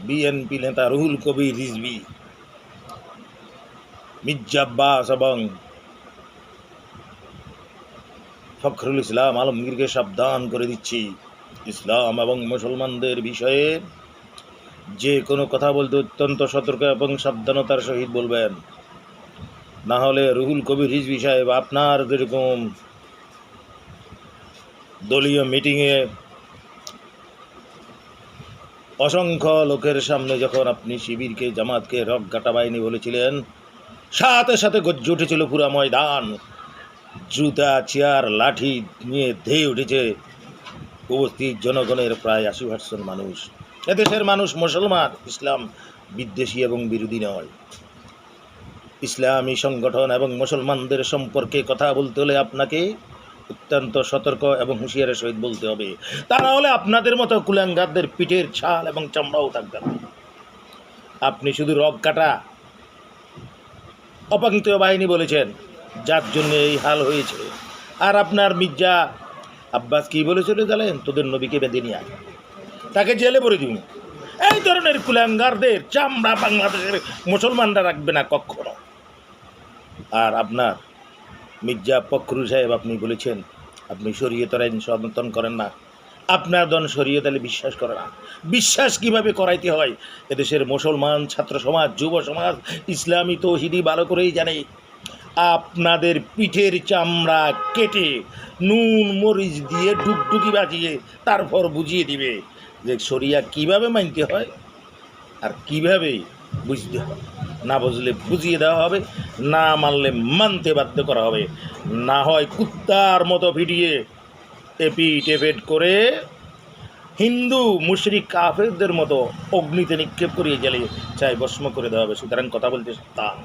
BNP নেতা রুহুল কবির রিজভী, মির্জা আব্বাস এবং ফখরুল ইসলাম আলমগীরকে সাবধান করে দিচ্ছি, ইসলাম এবং মুসলমানদের বিষয়ে যে কোনো কথা বলতে অত্যন্ত সতর্ক এবং সাবধানতার সহিত বলবেন, না হলে রুহুল কবির রিজভী সাহেব আপনার যেরকম দলীয় মিটিংয়ে অসংখ্য লোকের সামনে যখন আপনি শিবিরকে জামাতকে রকগাটা বাহিনী বলেছিলেন, সাথে সাথে গর্জে উঠেছিল পুরা ময়দান, জুতা চেয়ার লাঠি নিয়ে ধেয়ে উঠেছে উপস্থিত জনগণের প্রায় ৮০% মানুষ। এদেশের মানুষ মুসলমান, ইসলাম বিদ্বেষী এবং বিরোধী নয়। ইসলামী সংগঠন এবং মুসলমানদের সম্পর্কে কথা বলতে হলে আপনাকে অত্যন্ত সতর্ক এবং হুঁশিয়ারের সহিত বলতে হবে, তা না হলে আপনাদের মতো কুলাঙ্গারদের পিঠের ছাল এবং চামড়াও থাকবে না। আপনি শুধু রগ কাটা অপাঙ্ক্তেয় বাহিনী বলেছেন, যার জন্য এই হাল হয়েছে। আর আপনার মির্জা আব্বাস কি বলেছিল জানেন? তোদের নবীকে বেঁধে নিয়ে আয়, তাকে জেলে ভরে দিন। এই ধরনের কুলাঙ্গারদের চামড়া বাংলাদেশের মুসলমানরা রাখবে না কখনো। আর আপনার মির্জা ফখরুল সাহেব, আপনি বলেছেন আপনি শরীয়তের আইন সমর্থন করেন না, আপনার দল শরীয়ত আইনে বিশ্বাস করে না। বিশ্বাস কিভাবে করাইতে হয় এদেশের মুসলমান ছাত্র সমাজ, যুব সমাজ, ইসলামী তৌহিদি ভালো করেই জানে। আপনাদের পিঠের চামড়া কেটে নুন মরিচ দিয়ে ডুকডুকি বাজিয়ে তারপর বুঝিয়ে দিবে যে শরিয়া কিভাবে মানতে হয় আর কিভাবে বুঝতে হয়। না বুঝলে বুঝিয়ে দেওয়া হবে, না মানলে মানতে বাধ্য করা হবে। না হয় কুত্তার মতো ভিডিয়ে এপিট করে হিন্দু মুশরিক কাফেরদের মতো অগ্নিতে নিক্ষেপ করিয়ে জ্বালিয়ে চাই ভস্ম করে দেওয়া হবে। সুতরাং কথা বলতে সাবধান।